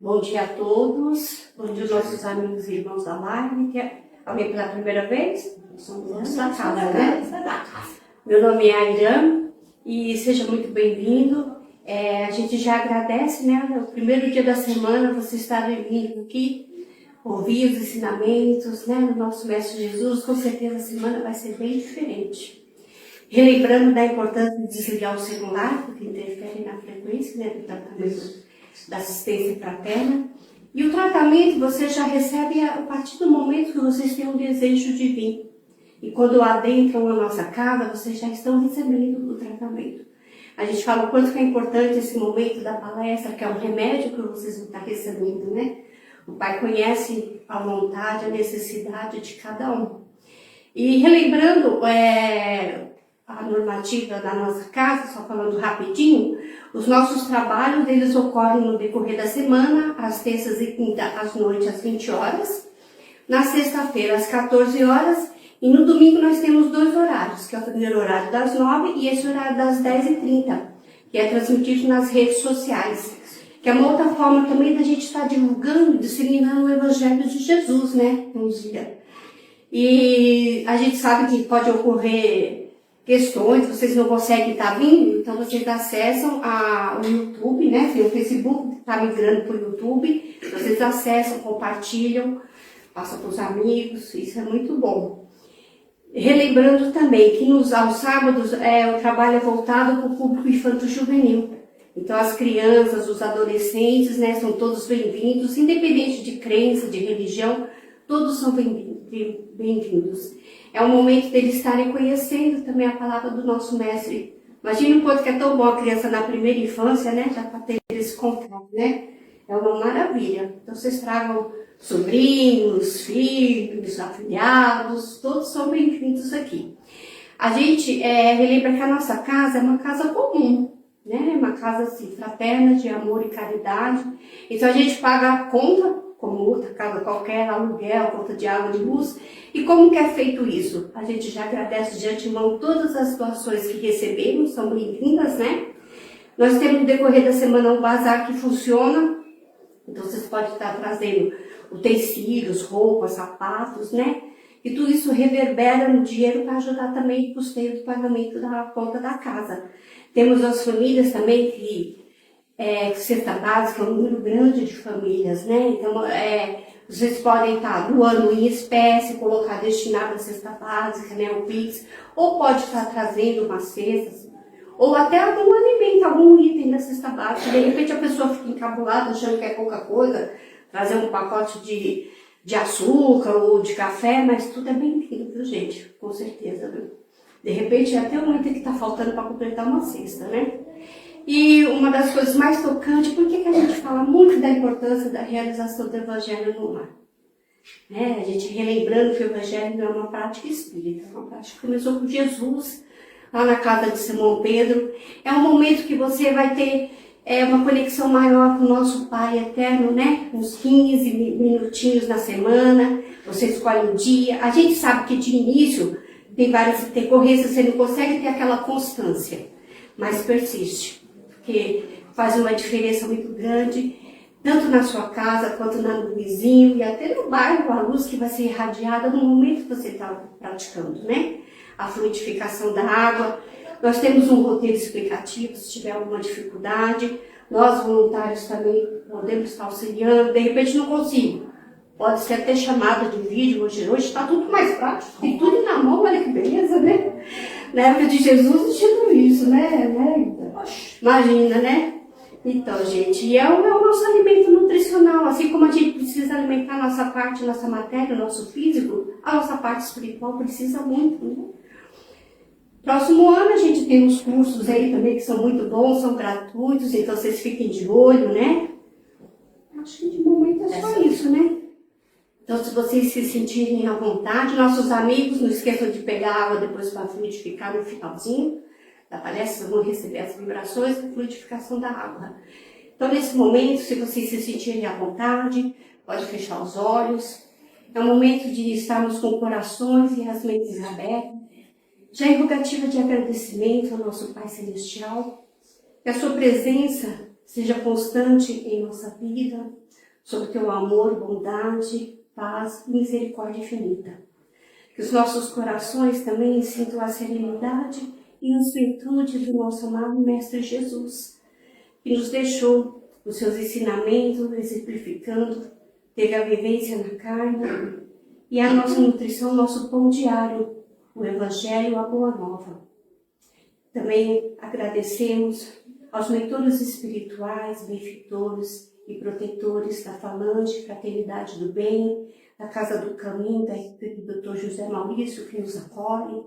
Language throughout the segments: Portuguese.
Bom dia a todos, bom dia aos nossos amigos e irmãos da live. Alguém pela primeira vez? Somos da casa, né? Meu nome é Airam e seja muito bem-vindo. A gente já agradece, né? No primeiro dia da semana você estar vindo aqui, ouvir os ensinamentos, né? Do nosso Mestre Jesus. Com certeza a semana vai ser bem diferente. Relembrando da importância de desligar o celular, porque interfere na frequência, né, do tratamento da assistência fraterna. E o tratamento você já recebe a partir do momento que vocês têm um desejo de vir. E quando adentram a nossa casa, vocês já estão recebendo o tratamento. A gente fala o quanto que é importante esse momento da palestra, que é um remédio que vocês vão estar recebendo, né? O Pai conhece a vontade, a necessidade de cada um. E relembrando a normativa da nossa casa, só falando rapidinho, os nossos trabalhos, eles ocorrem no decorrer da semana, às terças e quintas, às noites, às 20 horas, na sexta-feira, às 14 horas, e no domingo nós temos 2 horários, que é o primeiro horário das 9 e esse horário das 10h30, que é transmitido nas redes sociais, que é uma outra forma também da gente estar divulgando, disseminando o Evangelho de Jesus, né, um dia. E a gente sabe que pode ocorrer questões, vocês não conseguem estar vindo, então vocês acessam o YouTube, né? O Facebook está migrando para o YouTube, vocês acessam, compartilham, passam para os amigos, isso é muito bom. Relembrando também que aos sábados o trabalho é voltado para o público infanto-juvenil. Então as crianças, os adolescentes, né, são todos bem-vindos, independente de crença, de religião, todos são bem-vindos. É o momento deles estarem conhecendo também a palavra do nosso mestre. Imagina o quanto que é tão bom a criança na primeira infância, né? Já para ter esse contato, né? É uma maravilha. Então vocês tragam sobrinhos, filhos, afilhados, todos são bem-vindos aqui. A gente relembra que a nossa casa é uma casa comum, né? Uma casa assim, fraterna, de amor e caridade. Então a gente paga a conta, como outra casa qualquer, aluguel, conta de água, de luz. E como que é feito isso? A gente já agradece de antemão todas as doações que recebemos, são bem-vindas, né? Nós temos no decorrer da semana um bazar que funciona, então vocês podem estar trazendo utensílios, roupas, sapatos, né? E tudo isso reverbera no dinheiro para ajudar também o custeio do pagamento da conta da casa. Temos as famílias também que cesta básica, um número grande de famílias, né? Então, vocês podem estar doando em espécie, colocar destinado à cesta básica, né? O Pix, ou pode estar trazendo uma cesta, ou até algum alimento, algum item da cesta básica. De repente a pessoa fica encabulada, achando que é pouca coisa, trazer um pacote de açúcar ou de café, mas tudo é bem-vindo, viu, gente? Com certeza, viu? De repente é até um item que está faltando para completar uma cesta, né? E uma das coisas mais tocantes, por que a gente fala muito da importância da realização do Evangelho no lar? A gente relembrando que o Evangelho não é uma prática espírita, é uma prática que começou com Jesus, lá na casa de Simão Pedro. É um momento que você vai ter uma conexão maior com o nosso Pai eterno, né? Uns 15 minutinhos na semana, você escolhe um dia. A gente sabe que de início tem várias intercorrências, você não consegue ter aquela constância, mas persiste. Porque faz uma diferença muito grande, tanto na sua casa, quanto no vizinho, e até no bairro, a luz que vai ser irradiada no momento que você está praticando, né? A fluidificação da água. Nós temos um roteiro explicativo, se tiver alguma dificuldade. Nós, voluntários, também podemos estar auxiliando. De repente, não consigo. Pode ser até chamada de vídeo. Hoje está tudo mais prático, tem tudo na mão, olha que beleza, né? Na época de Jesus não tinha tudo isso, né? Imagina, né? Então, gente, e é o nosso alimento nutricional. Assim como a gente precisa alimentar a nossa parte, a nossa matéria, o nosso físico, a nossa parte espiritual precisa muito, né? Próximo ano a gente tem uns cursos aí também que são muito bons, são gratuitos, então vocês fiquem de olho, né? Acho que de momento é só isso, né? Então, se vocês se sentirem à vontade, nossos amigos, não esqueçam de pegar água depois para fluidificar no finalzinho da palestra, vão receber as vibrações da fluidificação da água. Então, nesse momento, se vocês se sentirem à vontade, pode fechar os olhos. É um momento de estarmos com corações e as mentes abertas. Já em rogativa de agradecimento ao nosso Pai Celestial, que a sua presença seja constante em nossa vida, sobre o teu amor, bondade, paz e misericórdia infinita. Que os nossos corações também sintam a serenidade e inquietude do nosso amado Mestre Jesus, que nos deixou os seus ensinamentos, exemplificando, teve a vivência na carne e a nossa nutrição, nosso pão diário, o Evangelho, a Boa Nova. Também agradecemos aos mentores espirituais, benfeitores e protetores da Falange, Fraternidade do Bem, da Casa do Caminho, do Dr. José Maurício, que nos acolhe.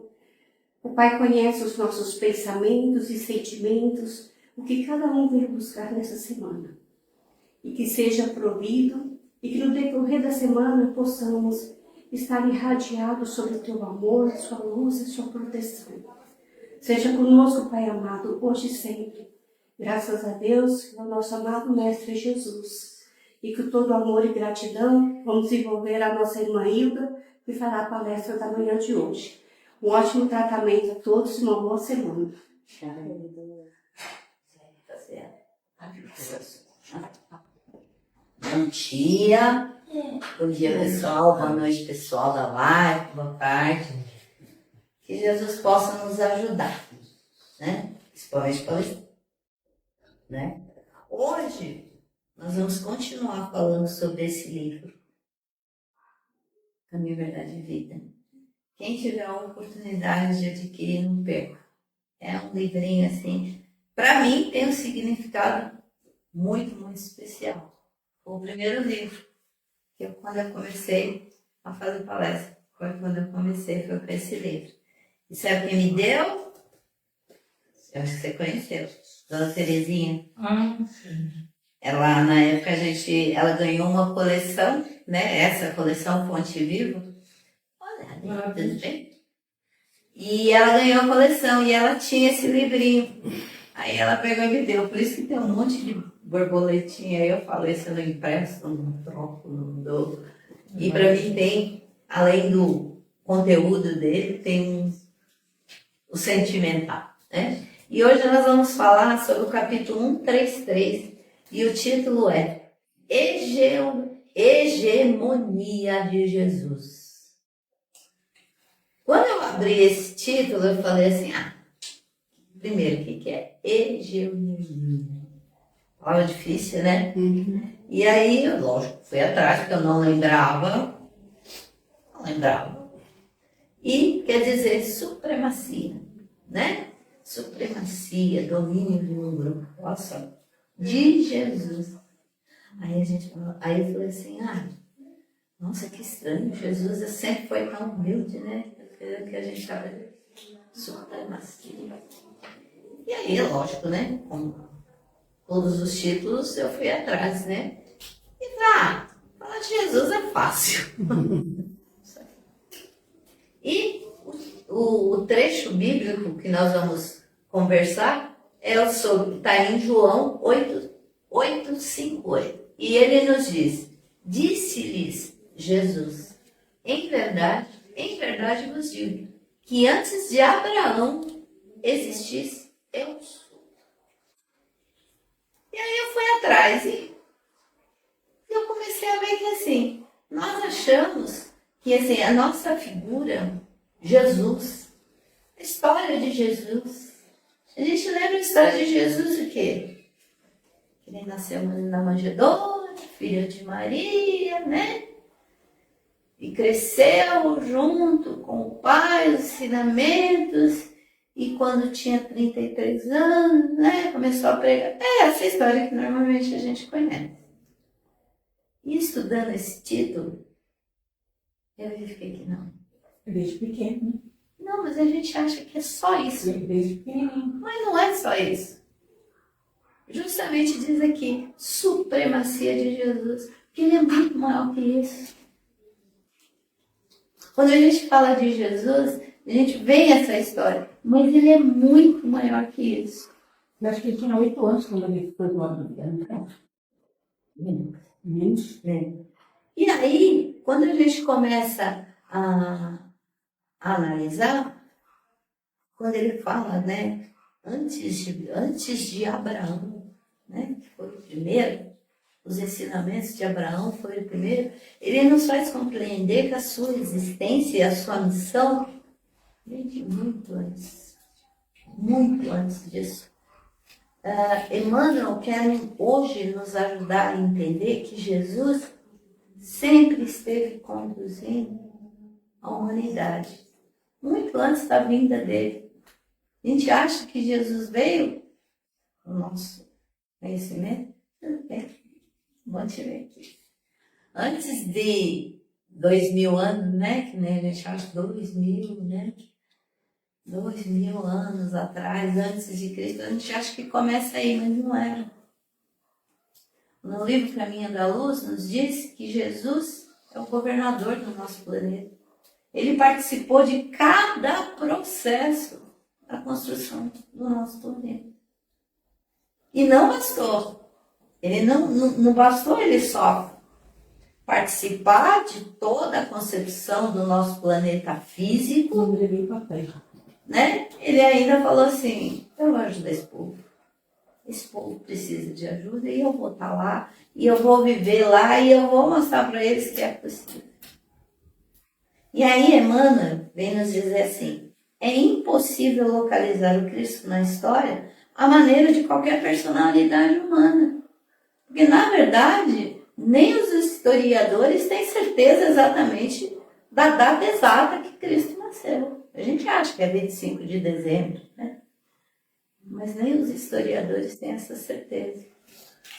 O Pai conhece os nossos pensamentos e sentimentos, o que cada um veio buscar nessa semana. E que seja provido e que no decorrer da semana possamos estar irradiados sobre o teu amor, sua luz e sua proteção. Seja conosco, Pai amado, hoje e sempre. Graças a Deus e ao nosso amado Mestre Jesus. E com todo amor e gratidão, vamos desenvolver a nossa irmã Hilda, que fará a palestra da manhã de hoje. Um ótimo tratamento a todos e uma boa semana. Bom dia. Bom dia, pessoal. Boa noite, pessoal da live. Boa tarde. Que Jesus possa nos ajudar, né? Principalmente palestra, né? Hoje, nós vamos continuar falando sobre esse livro, Caminho, Verdade e Vida. Quem tiver a oportunidade de adquirir, não perca. É um livrinho, assim, para mim tem um significado muito, muito especial. Foi o primeiro livro que quando eu comecei a fazer palestra, foi com esse livro. E sabe quem me deu? Eu acho que você conheceu. Dona Terezinha. Sim. Ela, na época, ela ganhou uma coleção, né? Essa coleção Fonte Viva. Olha, tudo bem? E ela ganhou a coleção e ela tinha esse livrinho. Aí ela pegou e me deu. Por isso que tem um monte de borboletinha. Aí eu falei, se eu não empresto, não troco, não dou. E para mim tem, além do conteúdo dele, tem o sentimental, né? E hoje nós vamos falar sobre o capítulo 133 e o título é Hegemonia de Jesus. Quando eu abri esse título, eu falei assim, primeiro, o que é hegemonia? Palavra difícil, né? Uhum. E aí, lógico, fui atrás, porque eu não lembrava. E quer dizer supremacia, né? Supremacia, domínio de um grupo. Olha só, de Jesus. Aí eu falei assim, nossa, que estranho, Jesus sempre foi tão humilde, né? Que a gente estava supremacia. E aí, lógico, né? Como todos os títulos, eu fui atrás, né? E falar de Jesus é fácil. E o trecho bíblico que nós vamos conversar está em João 8:58. E ele nos diz, disse-lhes Jesus, em verdade vos digo, que antes de Abraão existisse, eu sou. E aí eu fui atrás e eu comecei a ver que assim, nós achamos que assim, a nossa figura, Jesus, a história de Jesus, a gente lembra a história de Jesus o quê? Que ele nasceu na manjedoura, filho de Maria, né? E cresceu junto com o pai, os ensinamentos, e quando tinha 33 anos, né, começou a pregar. É essa história que normalmente a gente conhece. E estudando esse título, eu verifiquei que não. Desde pequeno. Não, mas a gente acha que é só isso. Desde pequenininho. Mas não é só isso. Justamente diz aqui, supremacia de Jesus, porque ele é muito maior que isso. Quando a gente fala de Jesus, a gente vê essa história, mas ele é muito maior que isso. Eu acho que ele tinha 8 anos quando ele foi do ano. Menos. E aí, quando a gente começa a analisar, quando ele fala, antes de Abraão, que foi o primeiro, os ensinamentos de Abraão foi o primeiro, ele nos faz compreender que a sua existência e a sua missão vem de muito antes disso. Emmanuel quer hoje nos ajudar a entender que Jesus sempre esteve conduzindo a humanidade, muito antes da vinda dele. A gente acha que Jesus veio, o nosso conhecimento, vamos ver aqui. Antes de 2000 anos, né? Que nem a gente acha 2000, né? 2000 anos atrás, antes de Cristo, a gente acha que começa aí, mas não era. No livro Caminho da Luz, nos diz que Jesus é o governador do nosso planeta. Ele participou de cada processo da construção do nosso planeta. E não bastou. Ele não bastou ele só participar de toda a concepção do nosso planeta físico, Não levei para a terra. né? Ele ainda falou assim, eu vou ajudar esse povo. Esse povo precisa de ajuda e eu vou estar lá, e eu vou viver lá, e eu vou mostrar para eles que é possível. E aí Emmanuel vem nos dizer assim, é impossível localizar o Cristo na história à maneira de qualquer personalidade humana. Porque, na verdade, nem os historiadores têm certeza exatamente da data exata que Cristo nasceu. A gente acha que é 25 de dezembro, né? Mas nem os historiadores têm essa certeza.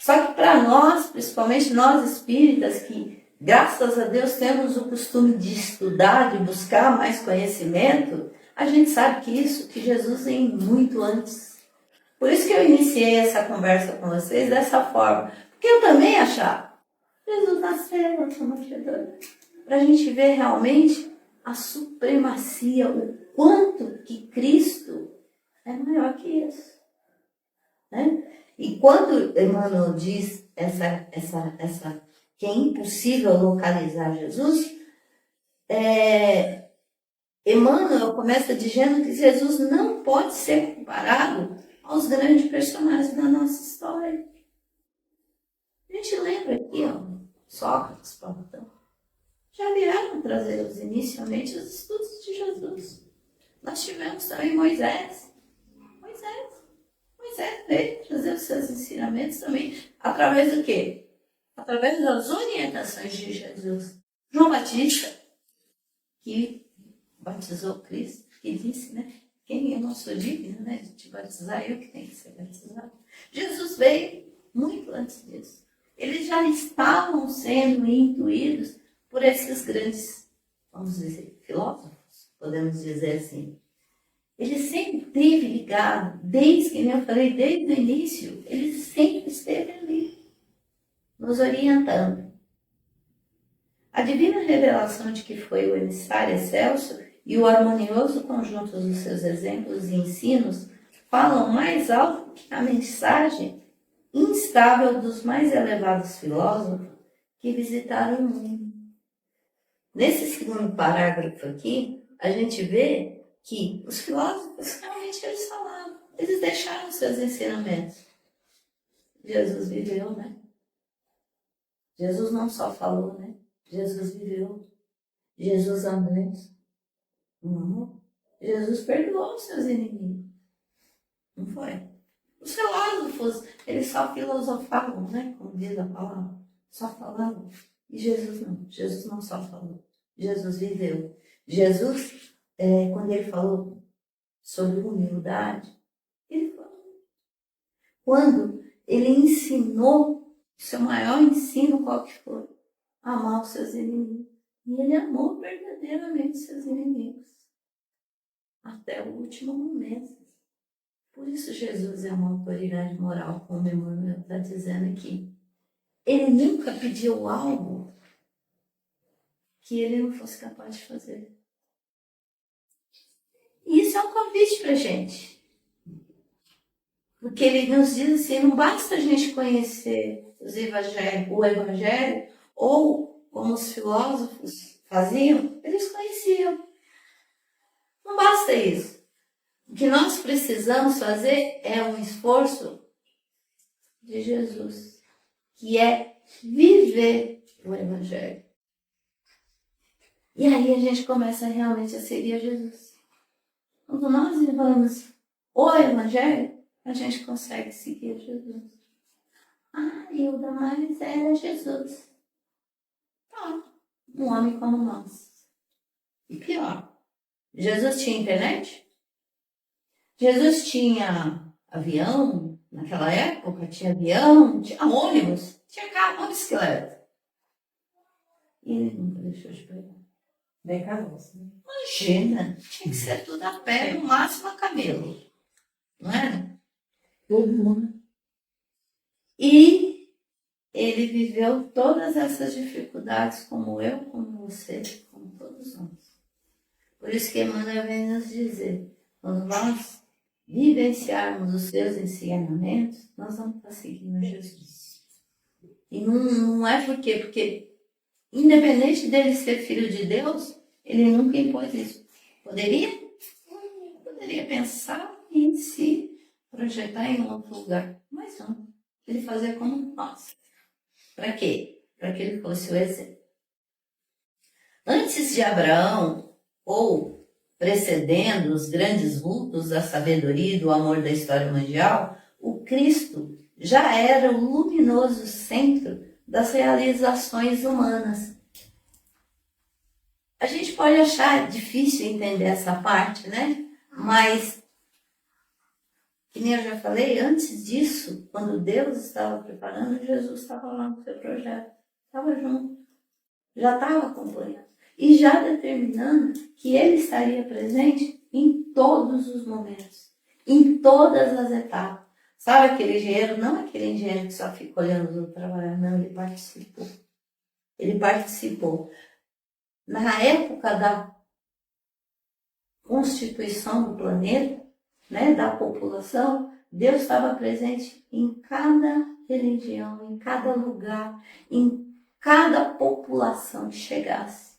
Só que para nós, principalmente nós espíritas, que graças a Deus temos o costume de estudar, de buscar mais conhecimento, a gente sabe que Jesus vem muito antes. Por isso que eu iniciei essa conversa com vocês dessa forma. Porque eu também achava, Jesus nasceu, para a gente ver realmente a supremacia, o quanto que Cristo é maior que isso. Né? E quando Emmanuel diz que é impossível localizar Jesus, Emmanuel começa dizendo que Jesus não pode ser comparado aos grandes personagens da nossa história. A gente lembra aqui, Sócrates, Platão, já vieram trazer inicialmente os estudos de Jesus. Nós tivemos também Moisés veio trazer os seus ensinamentos também, através do quê? Através das orientações de Jesus. João Batista, que batizou Cristo, que disse, né? Quem eu não sou digno, né, de te batizar, eu que tenho que ser batizado. Jesus veio muito antes disso. Eles já estavam sendo intuídos por esses grandes, vamos dizer, filósofos, podemos dizer assim. Ele sempre esteve ligado, desde o início, ele sempre esteve ali, nos orientando. A divina revelação de que foi o emissário excelso e o harmonioso conjunto dos seus exemplos e ensinos falam mais alto que a mensagem instável dos mais elevados filósofos que visitaram o mundo. Nesse segundo parágrafo aqui, a gente vê que os filósofos realmente eles falaram, eles deixaram seus ensinamentos. Jesus viveu, né? Jesus não só falou, né? Jesus viveu. Jesus amou. Jesus perdoou os seus inimigos. Não foi? Os filósofos, eles só filosofavam, né? Como diz a palavra. Só falavam. E Jesus não. Jesus não só falou. Jesus viveu. Jesus, quando ele falou sobre humildade, ele falou. Quando ele ensinou, o seu maior ensino qual que foi? Amar os seus inimigos. E ele amou verdadeiramente os seus inimigos. Até o último momento. Por isso Jesus é uma autoridade moral, como Emmanuel está dizendo aqui. Ele nunca pediu algo que ele não fosse capaz de fazer. E isso é um convite para a gente. Porque ele nos diz assim, não basta a gente conhecer o evangelho, ou como os filósofos faziam, eles conheciam. Não basta isso. O que nós precisamos fazer é um esforço de Jesus. que é viver o Evangelho. E aí a gente começa realmente a seguir a Jesus. Quando nós vivamos o Evangelho, a gente consegue seguir a Jesus. Ah, e o Damares era Jesus. Um homem como nós. E pior, Jesus tinha internet? Jesus tinha avião? Naquela época tinha avião, tinha ônibus, tinha carro, uma bicicleta. E ele nunca deixou de pregar. Nem carroça, né? Imagina, tinha que ser tudo a pé, no máximo a camelo. Não era? Todo mundo. E ele viveu todas essas dificuldades, como eu, como você, como todos nós. Por isso que Emmanuel vem nos dizer, quando nós vivenciarmos os seus ensinamentos, nós vamos estar seguindo Jesus. E não é por quê? Porque, independente dele ser filho de Deus, ele nunca impôs isso. Poderia? Poderia pensar em se projetar em outro lugar, mas não. Ele fazia como nós. Para quê? Para que ele fosse o exemplo. Antes de Abraão, ou precedendo os grandes vultos da sabedoria e do amor da história mundial, o Cristo já era o luminoso centro das realizações humanas. A gente pode achar difícil entender essa parte, né? Mas, que nem eu já falei, antes disso, quando Deus estava preparando, Jesus estava lá no seu projeto. Estava junto. Já estava acompanhando. E já determinando que ele estaria presente em todos os momentos. Em todas as etapas. Sabe aquele engenheiro? Não aquele engenheiro que só fica olhando os outros trabalhar. Não, ele participou. Ele participou. Na época da constituição do planeta, né, da população, Deus estava presente em cada religião, em cada lugar, em cada população que chegasse.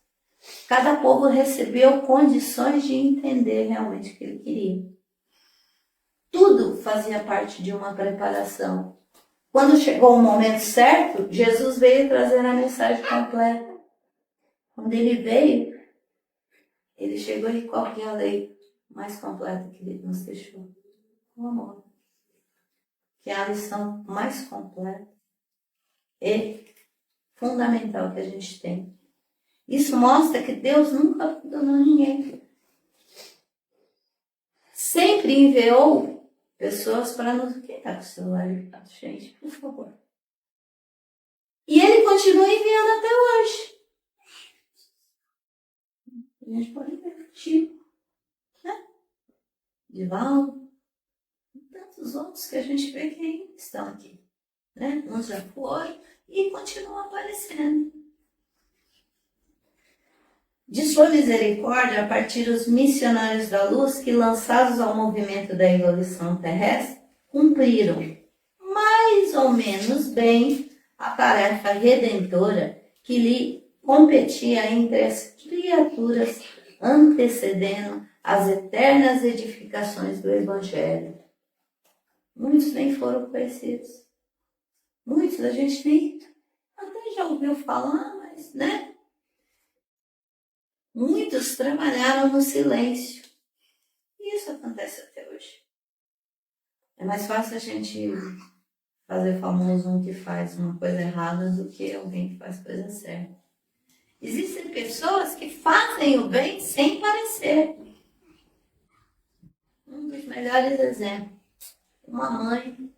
Cada povo recebeu condições de entender realmente o que ele queria. Tudo fazia parte de uma preparação. Quando chegou o momento certo, Jesus veio trazer a mensagem completa. Quando ele veio, ele chegou e qual que é a lei mais completa que ele nos deixou? O amor. Que é a lição mais completa e fundamental que a gente tem. Isso mostra que Deus nunca abandonou ninguém. Sempre enviou pessoas para nos... Quem está com o celular ligado, gente? Por favor. E ele continua enviando até hoje. A gente pode repetir, né? Divaldo, e tantos outros que a gente vê que ainda estão aqui, né? Uns já foram e continuam aparecendo. De sua misericórdia, a partir dos missionários da luz que, lançados ao movimento da evolução terrestre, cumpriram mais ou menos bem a tarefa redentora que lhe competia entre as criaturas, antecedendo as eternas edificações do Evangelho. Muitos nem foram conhecidos. Muitos a gente nem até já ouviu falar, mas, né? Muitos trabalharam no silêncio. E isso acontece até hoje. É mais fácil a gente fazer famoso um que faz uma coisa errada do que alguém que faz coisa certa. Existem pessoas que fazem o bem sem parecer. Um dos melhores exemplos. Uma mãe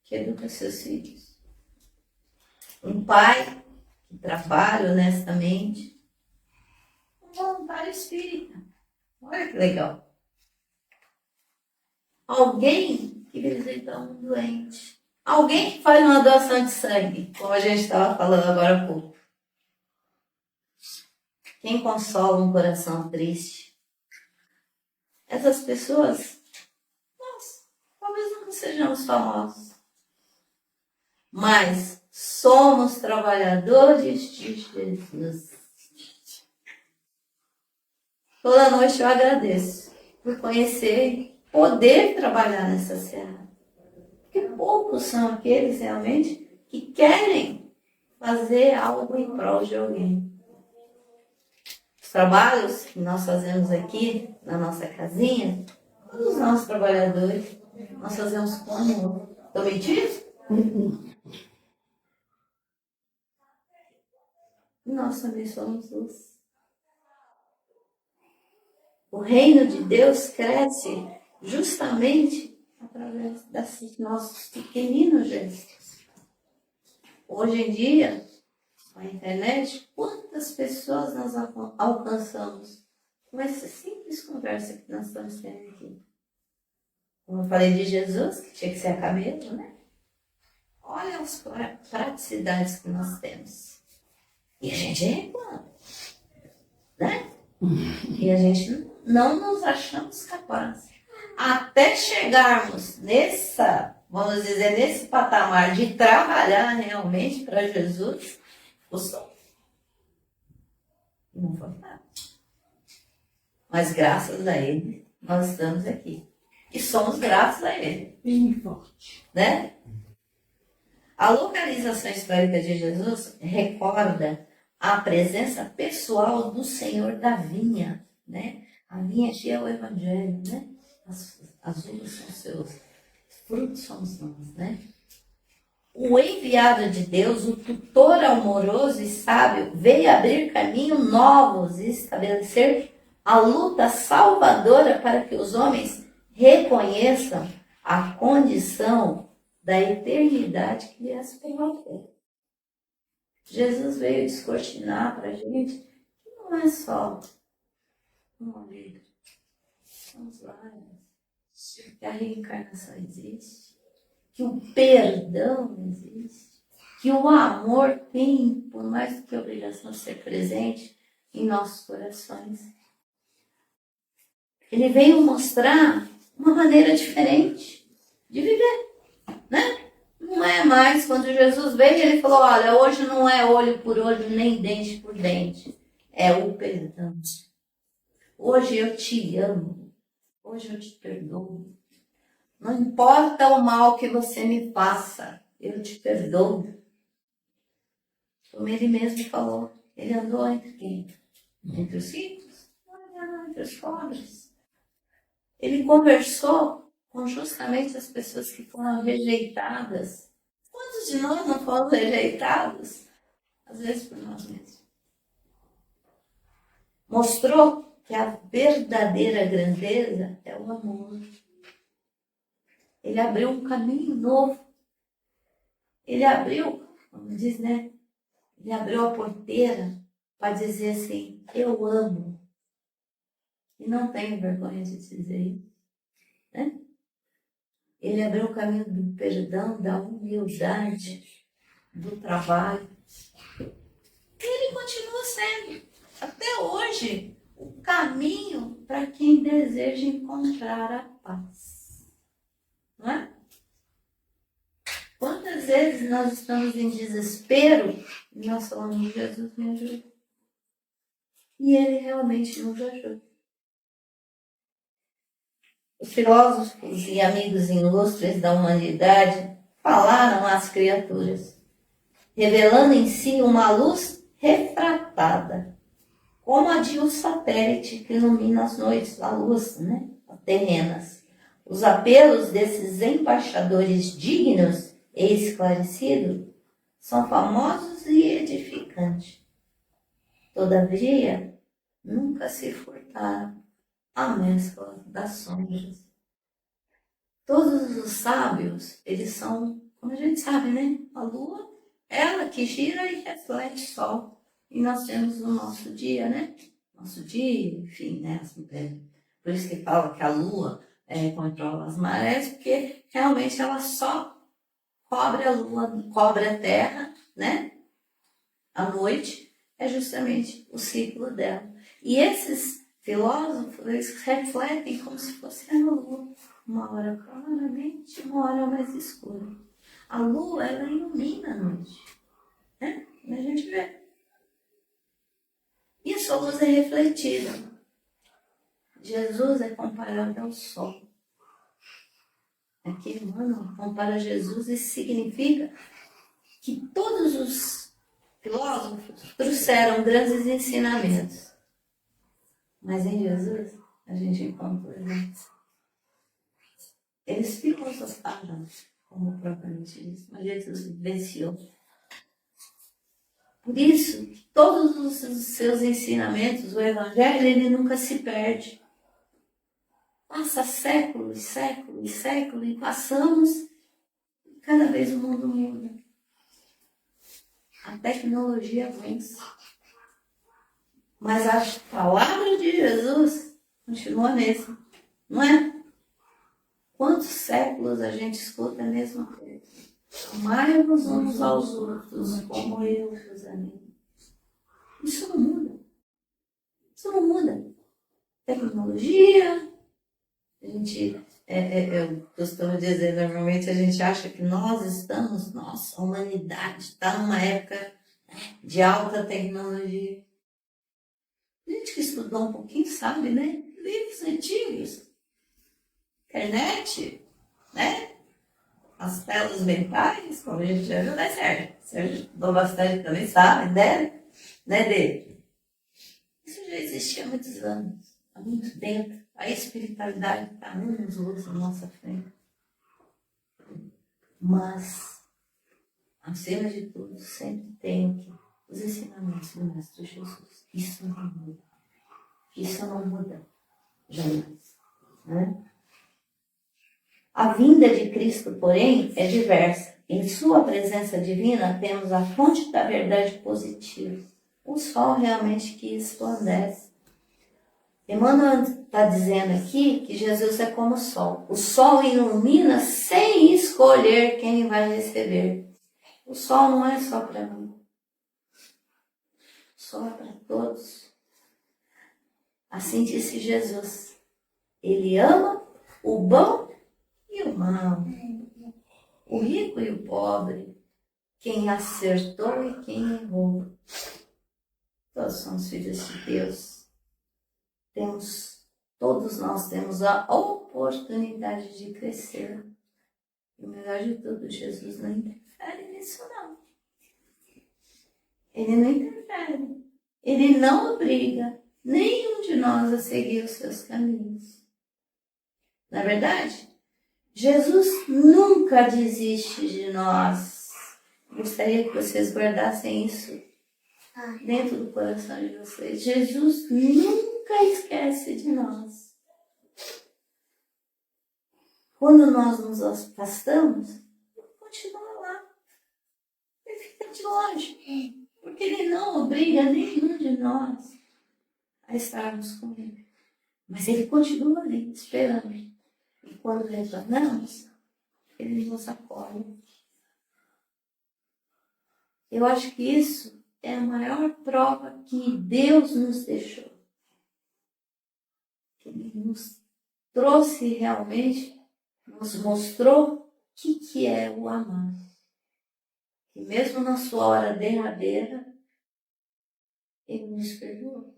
que educa seus filhos. Um pai que trabalha honestamente. Um voluntário espírita. Olha que legal. Alguém que visita um doente. Alguém que faz uma doação de sangue, como a gente estava falando agora há pouco. Quem consola um coração triste? Essas pessoas, nós, talvez não sejamos famosos, mas somos trabalhadores de Jesus. Toda noite eu agradeço por conhecer e poder trabalhar nessa seara. Porque poucos são aqueles realmente que querem fazer algo em prol de alguém. Os trabalhos que nós fazemos aqui na nossa casinha, todos os nossos trabalhadores, nós fazemos com amor. Estou mentindo? E nós também somos luz. O reino de Deus cresce justamente através desses nossos pequeninos gestos. Hoje em dia, com a internet, quantas pessoas nós alcançamos com essa simples conversa que nós estamos tendo aqui? Como eu falei de Jesus, que tinha que ser a cabeça, né? Olha as praticidades que nós temos. E a gente reclama, né? E a gente não nos achamos capazes. Até chegarmos vamos dizer, nesse patamar de trabalhar realmente para Jesus, não foi fácil. Mas graças a Ele, nós estamos aqui. E somos graças a Ele. Bem forte. Né? A localização histórica de Jesus recorda a presença pessoal do Senhor da vinha, né? A vinha aqui é o Evangelho, né? As uvas são seus, frutos somos nós, né? O enviado de Deus, o tutor amoroso e sábio, veio abrir caminhos novos e estabelecer a luta salvadora para que os homens reconheçam a condição da eternidade que lhes pertence. Jesus veio descortinar para a gente que não é só uma vida, são os lábios, que a reencarnação existe, que o perdão existe, que o amor tem, por mais do que a obrigação de ser presente em nossos corações. Ele veio mostrar uma maneira diferente de viver, né? Não é mais, quando Jesus veio, ele falou, olha, hoje não é olho por olho, nem dente por dente. É o perdão. Hoje eu te amo. Hoje eu te perdoo. Não importa o mal que você me faça, eu te perdoo. Como ele mesmo falou, ele andou entre quem? Entre os ricos? Não, entre os pobres. Ele conversou com justamente as pessoas que foram rejeitadas. Quantos de nós não foram rejeitados? Às vezes por nós mesmos. Mostrou que a verdadeira grandeza é o amor. Ele abriu um caminho novo. Ele abriu, como diz, né? Ele abriu a porteira para dizer assim, eu amo. E não tenho vergonha de dizer isso. Né? Ele abriu o caminho do perdão, da humildade, do trabalho. E ele continua sendo, até hoje, o caminho para quem deseja encontrar a paz. Não é? Quantas vezes nós estamos em desespero e nós falamos, Jesus me ajuda. E ele realmente nos ajuda. Os filósofos e amigos ilustres da humanidade falaram às criaturas, revelando em si uma luz refratada, como a de um satélite que ilumina as noites, a luz, né, terrenas. Os apelos desses embaixadores dignos e esclarecidos são famosos e edificantes. Todavia, nunca se furtaram a mescla das sombras. Todos os sábios, eles são, como a gente sabe, né? A lua, ela que gira e reflete o sol. E nós temos o nosso dia, né? Nosso dia, enfim, né? Por isso que fala que a lua controla as marés, porque realmente ela só cobre a lua, cobre a terra, né? A noite é justamente o ciclo dela. E esses filósofos, eles refletem como se fosse a lua. Uma hora claramente, uma hora mais escura. A lua, ela ilumina a noite. Né? E a gente vê. E a sua luz é refletida. Jesus é comparado ao sol. Aqui, mano, compara Jesus, isso significa que todos os filósofos trouxeram grandes ensinamentos. Mas em Jesus, a gente encontra eles. Eles filosofaram, como propriamente diz, mas Jesus vivenciou. Por isso, todos os seus ensinamentos, o Evangelho, ele nunca se perde. Passa séculos, séculos, séculos, e passamos, e cada vez o mundo muda. A tecnologia avança. Mas a palavra de Jesus continua a mesma, não é? Quantos séculos a gente escuta a mesma coisa? Amai-vos uns aos outros, como eu vos amei. Isso não muda. Isso não muda. Tecnologia, a gente, eu costumo dizer, normalmente a gente acha que nós estamos, nossa, a humanidade está numa época de alta tecnologia. A gente que estudou um pouquinho sabe, né? Livros antigos, internet, né? As telas mentais, como a gente chama, né, Sérgio? Sérgio estudou bastante também, sabe, né? Dele? Isso já existia há muitos anos, há muito tempo. A espiritualidade está uns outros na nossa frente. Mas, acima de tudo, sempre tem que os ensinamentos do Mestre Jesus. Isso não muda. Isso não muda. Jamais. Né? A vinda de Cristo, porém, é diversa. Em sua presença divina, temos a fonte da verdade positiva. O sol realmente que resplandece. Emmanuel está dizendo aqui que Jesus é como o sol. O sol ilumina sem escolher quem vai receber. O sol não é só para mim. O sol é para todos. Assim disse Jesus. Ele ama o bom e o mal, o rico e o pobre, quem acertou e quem errou. Todos somos filhos de Deus. Todos nós temos a oportunidade de crescer. E o melhor de tudo, Jesus não interfere nisso não. Ele não interfere. Ele não obriga nenhum de nós a seguir os seus caminhos. Na verdade, Jesus nunca desiste de nós. Gostaria que vocês guardassem isso dentro do coração de vocês. Jesus nunca esquece de nós. Quando nós nos afastamos, ele continua lá. Ele fica de longe. Porque ele não obriga nenhum de nós a estarmos com ele. Mas ele continua ali, esperando. E quando retornamos, ele nos acolhe. Eu acho que isso é a maior prova que Deus nos deixou. Que ele nos trouxe realmente, nos mostrou o que é o amar. E mesmo na sua hora derradeira, ele nos perdoou.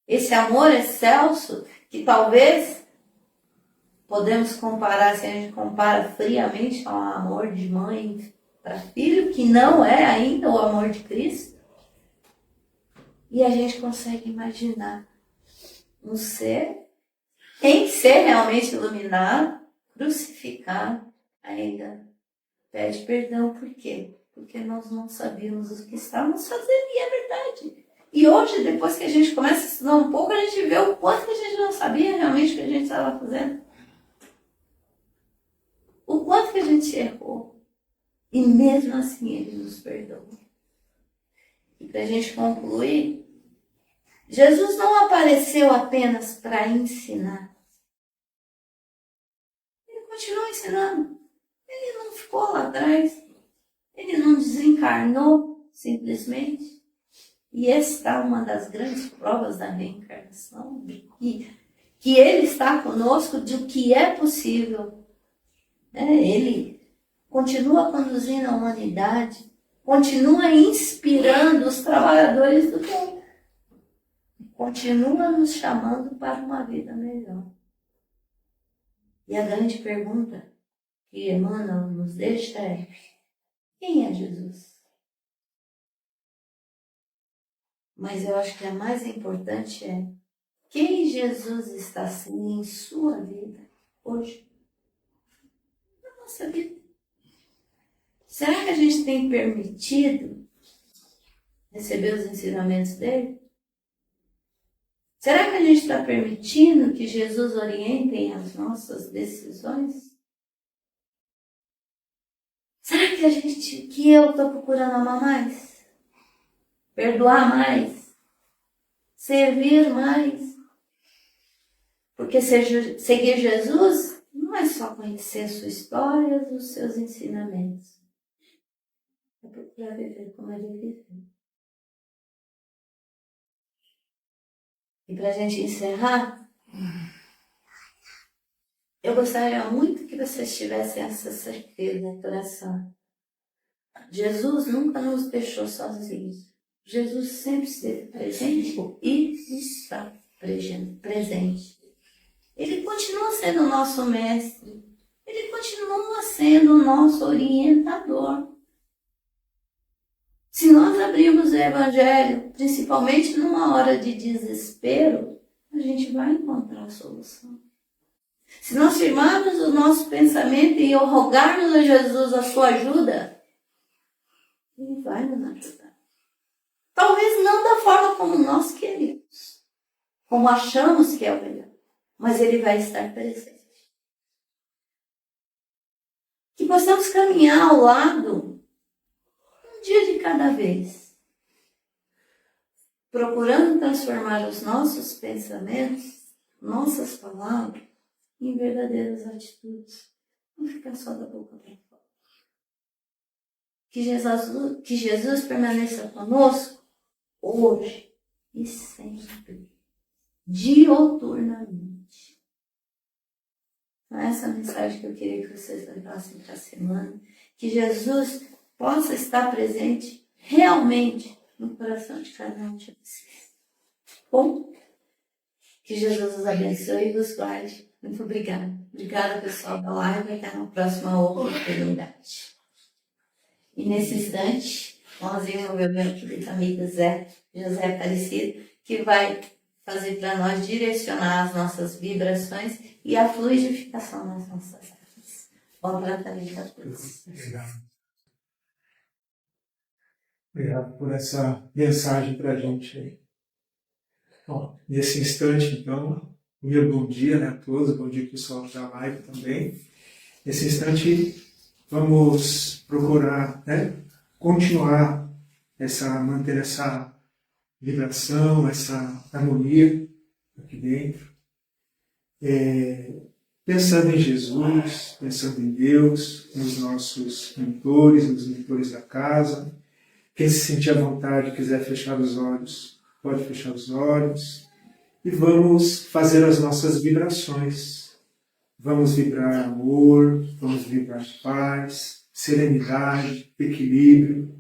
Esse amor excelso, que talvez podemos comparar, se a gente compara friamente ao amor de mãe para filho, que não é ainda o amor de Cristo, e a gente consegue imaginar um ser, em ser realmente iluminado, crucificado, ainda pede perdão. Por quê? Porque nós não sabíamos o que estávamos fazendo, e é verdade. E hoje, depois que a gente começa a estudar um pouco, a gente vê o quanto que a gente não sabia realmente o que a gente estava fazendo. O quanto que a gente errou. E mesmo assim ele nos perdoa. E para a gente concluir, Jesus não apareceu apenas para ensinar. Ele continua ensinando. Ele não ficou lá atrás. Ele não desencarnou simplesmente. E esta é uma das grandes provas da reencarnação, que ele está conosco, de o que é possível. Ele continua conduzindo a humanidade, continua inspirando os trabalhadores do bem, continua nos chamando para uma vida melhor. E a grande pergunta que Emmanuel nos deixa é: Quem é Jesus? Mas eu acho que a mais importante é quem Jesus está sendo em sua vida hoje, na nossa vida. Será que a gente tem permitido receber os ensinamentos dele? Será que a gente está permitindo que Jesus oriente as nossas decisões? Será que eu estou procurando amar mais? Perdoar mais? Servir mais? Porque seguir Jesus não é só conhecer a sua história, os seus ensinamentos. É procurar viver como ele viveu. E para a gente encerrar, eu gostaria muito que vocês tivessem essa certeza no coração. Jesus nunca nos deixou sozinhos. Jesus sempre esteve presente e está presente. Ele continua sendo o nosso mestre. Ele continua sendo o nosso orientador. Se nós abrirmos o Evangelho, principalmente numa hora de desespero, a gente vai encontrar a solução. Se nós firmarmos o nosso pensamento e rogarmos a Jesus a sua ajuda, Ele vai nos ajudar. Talvez não da forma como nós queremos, como achamos que é o melhor, mas Ele vai estar presente. Que possamos caminhar ao lado, um dia de cada vez, procurando transformar os nossos pensamentos, nossas palavras, em verdadeiras atitudes. Não ficar só da boca para fora. Que Jesus permaneça conosco hoje e sempre, dioturnamente. Então, essa é a mensagem que eu queria que vocês levassem para a semana. Que Jesus possa estar presente realmente no coração de cada um de vocês. Bom, que Jesus os abençoe e vos guarde. Muito obrigada. Obrigada, pessoal da live. Até na próxima oportunidade. E nesse instante, nós vamos ver o meu querido amigo José Aparecido, que vai fazer para nós direcionar as nossas vibrações e a fluidificação das nossas áreas. Bom tratamento a todos. Obrigado por essa mensagem para a gente aí. Bom, nesse instante, então, meu bom dia, né, a todos, bom dia pessoal da live também. Nesse instante, vamos procurar, né, continuar manter essa vibração, essa harmonia aqui dentro. Pensando em Jesus, pensando em Deus, nos nossos mentores, nos mentores da casa. Quem se sentir à vontade, quiser fechar os olhos, pode fechar os olhos. E vamos fazer as nossas vibrações. Vamos vibrar amor, vamos vibrar paz, serenidade, equilíbrio,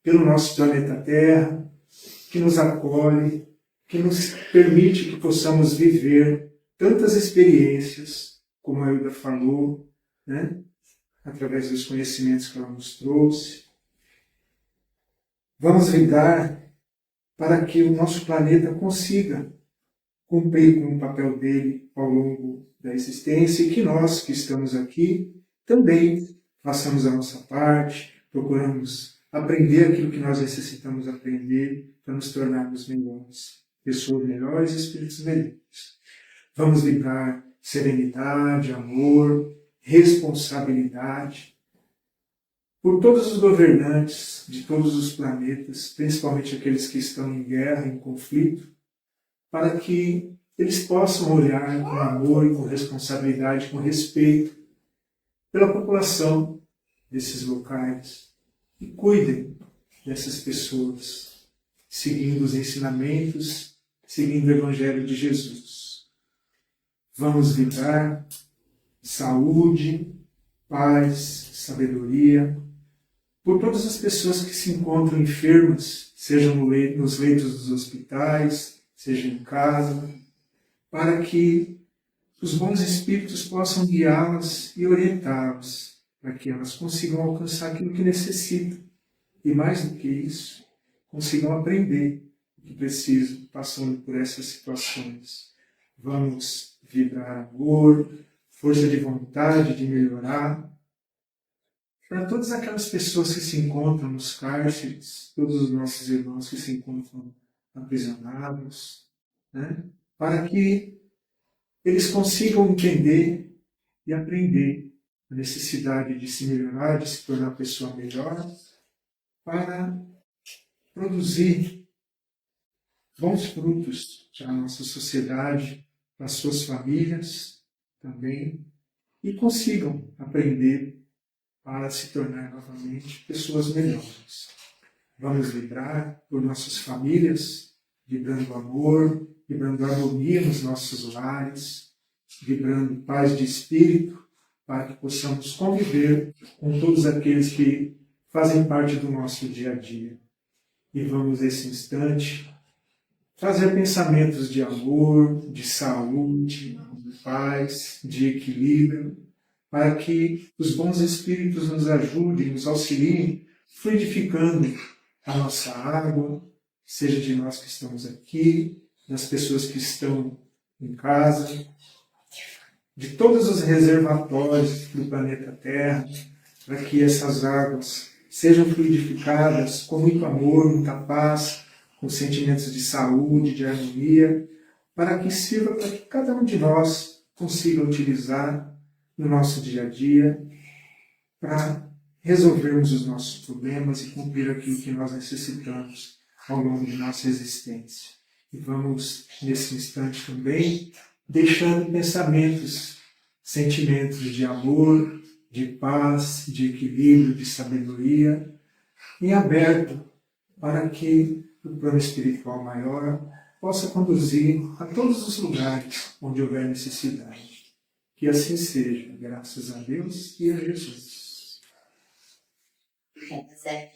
pelo nosso planeta Terra, que nos acolhe, que nos permite que possamos viver tantas experiências, como a Hilda falou, né? Através dos conhecimentos que ela nos trouxe. Vamos vibrar para que o nosso planeta consiga cumprir com o papel dele ao longo da existência e que nós que estamos aqui também façamos a nossa parte, procuramos aprender aquilo que nós necessitamos aprender para nos tornarmos melhores, pessoas melhores e espíritos melhores. Vamos vibrar serenidade, amor, responsabilidade por todos os governantes de todos os planetas, principalmente aqueles que estão em guerra, em conflito, para que eles possam olhar com amor e com responsabilidade, com respeito pela população desses locais e cuidem dessas pessoas, seguindo os ensinamentos, seguindo o Evangelho de Jesus. Vamos vibrar saúde, paz, sabedoria, por todas as pessoas que se encontram enfermas, sejam nos leitos dos hospitais, seja em casa, para que os bons espíritos possam guiá-las e orientá-las para que elas consigam alcançar aquilo que necessitam. E mais do que isso, consigam aprender o que precisam, passando por essas situações. Vamos vibrar amor, força de vontade de melhorar, para todas aquelas pessoas que se encontram nos cárceres, todos os nossos irmãos que se encontram aprisionados, né? Para que eles consigam entender e aprender a necessidade de se melhorar, de se tornar pessoa melhor, para produzir bons frutos para a nossa sociedade, para as suas famílias também, e consigam aprender para se tornar novamente pessoas melhores. Vamos vibrar por nossas famílias, vibrando amor, vibrando harmonia nos nossos lares, vibrando paz de espírito, para que possamos conviver com todos aqueles que fazem parte do nosso dia a dia. E vamos, nesse instante, trazer pensamentos de amor, de saúde, de paz, de equilíbrio, para que os bons espíritos nos ajudem, nos auxiliem, fluidificando a nossa água, seja de nós que estamos aqui, das pessoas que estão em casa, de todos os reservatórios do planeta Terra, para que essas águas sejam fluidificadas com muito amor, muita paz, com sentimentos de saúde, de harmonia, para que sirva para que cada um de nós consiga utilizar no nosso dia a dia para resolvermos os nossos problemas e cumprir aquilo que nós necessitamos ao longo de nossa existência. E vamos, nesse instante também, deixando pensamentos, sentimentos de amor, de paz, de equilíbrio, de sabedoria, em aberto para que o plano espiritual maior possa conduzir a todos os lugares onde houver necessidade. Que assim seja, graças a Deus e a Jesus. Zé,